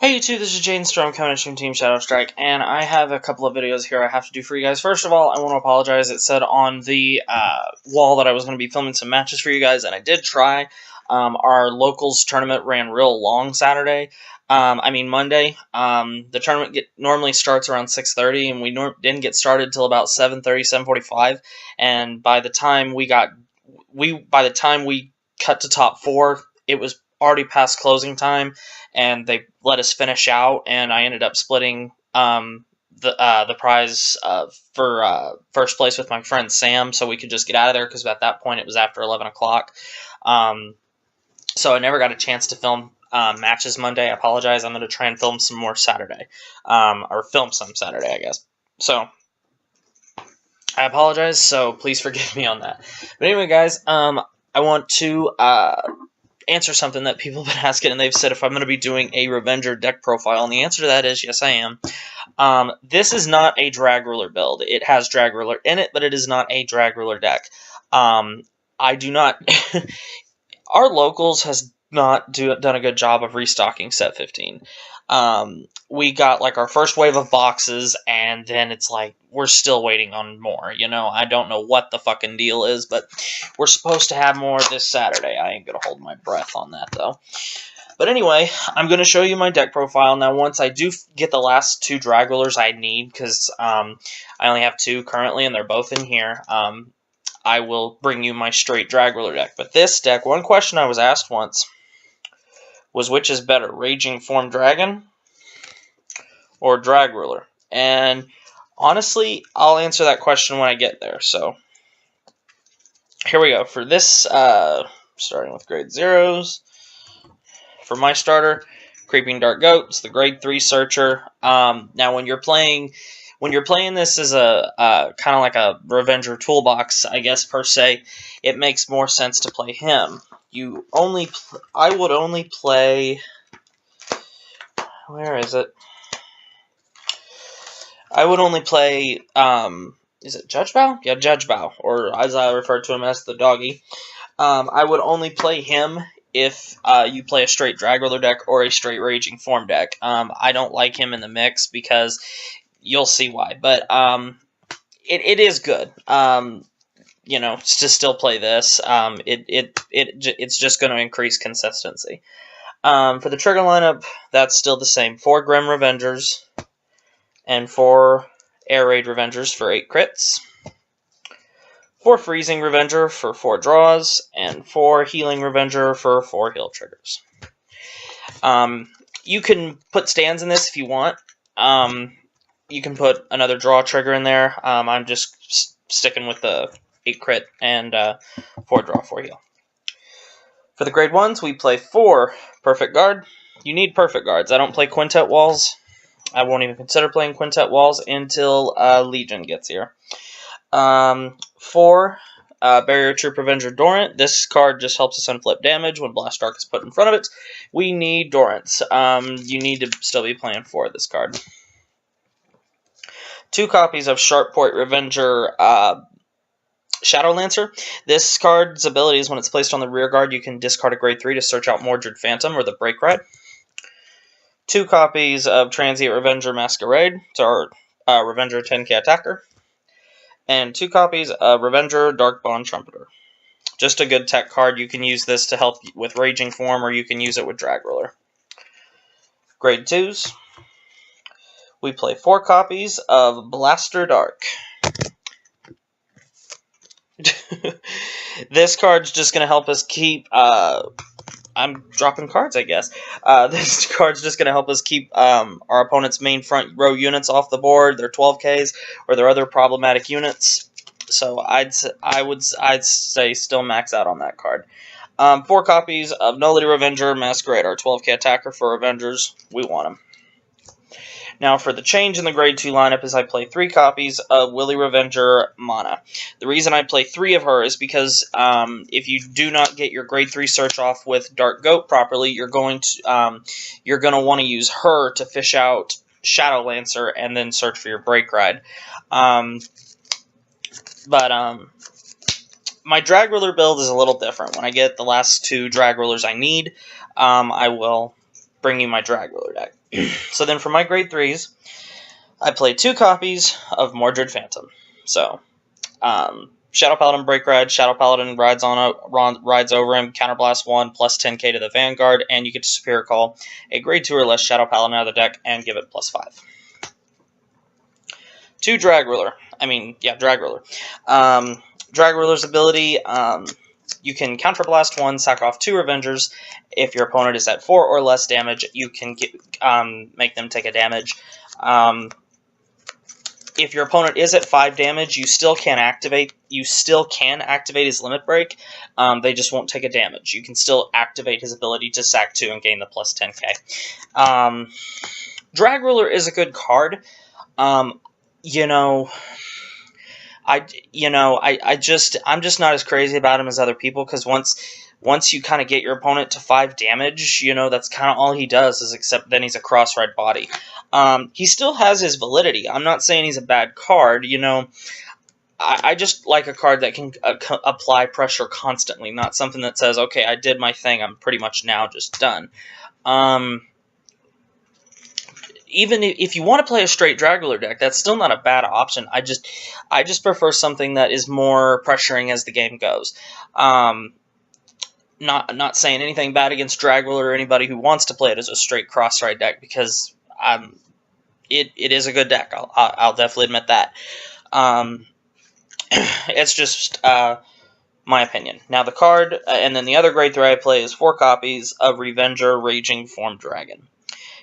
Hey YouTube, this is Jaden Storm coming at you from Team Shadow Strike, and I have a couple of videos here I have to do for you guys. First of all, I want to apologize. It said on the wall that I was going to be filming some matches for you guys, and I did try. Our locals tournament ran real long Saturday. Monday. The tournament normally starts around 6:30, and we didn't get started till about 7:30, 7:45. And by the time we cut to top four, it was already past closing time, and they let us finish out, and I ended up splitting the prize for first place with my friend Sam, so we could just get out of there, because at that point it was after 11 o'clock. So I never got a chance to film matches Monday. I apologize. I'm going to try and film some more Saturday. Or film some Saturday, I guess. So I apologize, so please forgive me on that. But anyway, guys, I want to answer something that people have been asking, and they've said if I'm going to be doing a Revenger deck profile, and the answer to that is yes, I am. This is not a Dragruler build. It has Dragruler in it, but it is not a Dragruler deck. I do not... Our locals has not done a good job of restocking set 15. We got like our first wave of boxes, and then it's like we're still waiting on more. You know, I don't know what the fucking deal is, but we're supposed to have more this Saturday. I ain't gonna hold my breath on that though. But anyway, I'm gonna show you my deck profile now. Once I do get the last two Dragulers I need, because I only have two currently, and they're both in here. I will bring you my straight Dragruler deck. But this deck, one question I was asked once was which is better, RagingForm Dragon or Dragruler? And honestly, I'll answer that question when I get there. So here we go. For this, starting with grade 0s. For my starter, Creeping Dark Goat. It's the grade 3 Searcher. Now, when you're playing this as a kind of like a Revenger toolbox, I guess per se, it makes more sense to play him. I would only play. Where is it? I would only play. Is it Judge Bow? Yeah, Judge Bow, or as I refer to him as the doggy. I would only play him if you play a straight Dragruler deck or a straight RagingForm deck. I don't like him in the mix because you'll see why. But it is good. You know, to still play this. It's just going to increase consistency. For the trigger lineup, that's still the same. 4 Grim Revengers and 4 Air Raid Revengers for 8 crits. 4 Freezing Revenger for 4 draws, and 4 Healing Revenger for 4 heal triggers. You can put stands in this if you want. You can put another draw trigger in there. I'm just sticking with the 8 crit and 4 draw, 4 heal. For the grade 1s, we play 4 Perfect Guard. You need Perfect Guards. I don't play Quintet Walls. I won't even consider playing Quintet Walls until Legion gets here. 4 Barrier Troop Revenger Dorant. This card just helps us unflip damage when Blast Dark is put in front of it. We need Dorants. You need to still be playing 4 of this card. 2 copies of Sharp Point Revenger Shadow Lancer. This card's ability is when it's placed on the rear guard, you can discard a grade 3 to search out Mordred Phantom or the Break Ride. 2 copies of Transient Revenger Masquerade. It's our Revenger 10k attacker. And 2 copies of Revenger Dark Bond Trumpeter. Just a good tech card. You can use this to help with RagingForm, or you can use it with Dragruler. Grade 2s. We play 4 copies of Blaster Dark. This card's just going to help us keep... I'm dropping cards, I guess. This card's just going to help us keep our opponent's main front row units off the board, their 12Ks, or their other problematic units. So I'd say still max out on that card. 4 copies of Nullity Revenger Masquerade, our 12k attacker for Avengers. We want him. Now, for the change in the grade 2 lineup is I play 3 copies of Willy Revenger Mana. The reason I play 3 of her is because if you do not get your grade 3 search off with Dark Goat properly, you're going to want to use her to fish out Shadow Lancer and then search for your Break Ride. My Dragruler build is a little different. When I get the last 2 Dragrulers I need, I will bring you my Dragruler deck. So then for my grade 3s, I play 2 copies of Mordred Phantom. So, Shadow Paladin Break Ride, Shadow Paladin rides over him, Counterblast 1, plus 10k to the Vanguard, and you get to Superior Call a grade 2 or less Shadow Paladin out of the deck and give it plus 5. 2 Dragruler. Dragruler. Dragruler's ability, you can Counterblast 1, sack off 2 Revengers. If your opponent is at 4 or less damage, you can make them take a damage. If your opponent is at 5 damage, you still can activate his Limit Break. They just won't take a damage. You can still activate his ability to sack 2 and gain the plus 10k. Dragruler is a good card. I'm just not as crazy about him as other people, because once you kind of get your opponent to 5 damage, that's kind of all he does, except then he's a cross-ride body. He still has his validity. I'm not saying he's a bad card, I just like a card that can apply pressure constantly, not something that says, okay, I did my thing, I'm pretty much now just done. Even if you want to play a straight Dragruler deck, that's still not a bad option. I just prefer something that is more pressuring as the game goes. Not saying anything bad against Dragruler or anybody who wants to play it as a straight cross-ride deck, because it is a good deck. I'll definitely admit that. It's just my opinion. Now the card, and then the other grade 3 I play is 4 copies of Revenger Raging Form Dragon.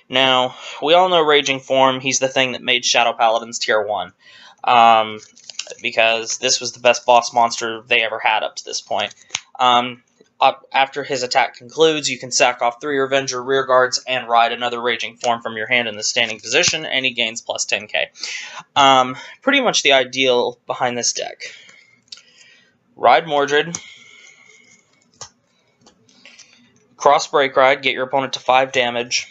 Now, we all know Raging Form. He's the thing that made Shadow Paladins Tier 1. Because this was the best boss monster they ever had up to this point. After his attack concludes, you can sack off 3 Revenger rear guards and ride another Raging Form from your hand in the standing position, and he gains plus 10k. Pretty much the ideal behind this deck. Ride Mordred. Cross Break Ride, get your opponent to 5 damage.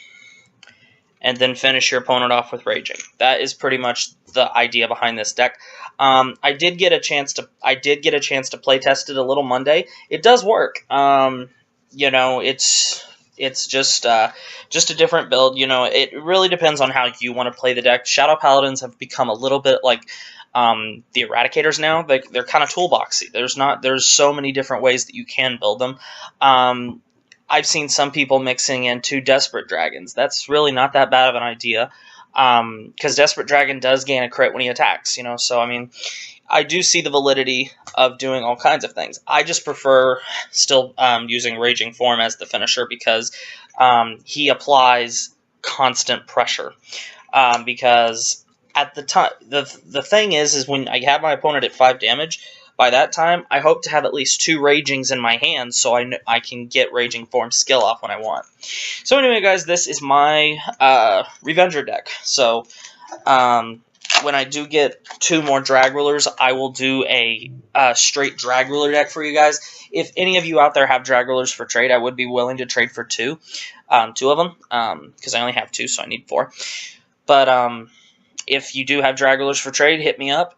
And then finish your opponent off with Raging. That is pretty much the idea behind this deck. I did get a chance to play test it a little Monday. It does work. It's just a different build. It really depends on how you want to play the deck. Shadow Paladins have become a little bit like the Eradicators now. They're kind of toolboxy. There's so many different ways that you can build them. I've seen some people mixing in 2 Desperate Dragons. That's really not that bad of an idea, because Desperate Dragon does gain a crit when he attacks, so, I do see the validity of doing all kinds of things. I just prefer still using Raging Form as the finisher, because he applies constant pressure, because at the time, the thing is when I have my opponent at 5 damage, by that time, I hope to have at least 2 Ragings in my hand, so I can get Raging Form skill off when I want. So anyway, guys, this is my Revenger deck. So when I do get 2 more Dragrulers, I will do a straight Dragruler deck for you guys. If any of you out there have Dragrulers for trade, I would be willing to trade for 2. 2 of them, because I only have 2, so I need 4. But if you do have Dragrulers for trade, hit me up.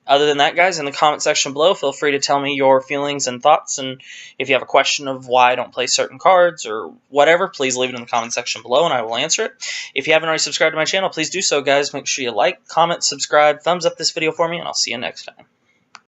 Other than that, guys, in the comment section below, feel free to tell me your feelings and thoughts, and if you have a question of why I don't play certain cards or whatever, please leave it in the comment section below, and I will answer it. If you haven't already subscribed to my channel, please do so, guys. Make sure you like, comment, subscribe, thumbs up this video for me, and I'll see you next time.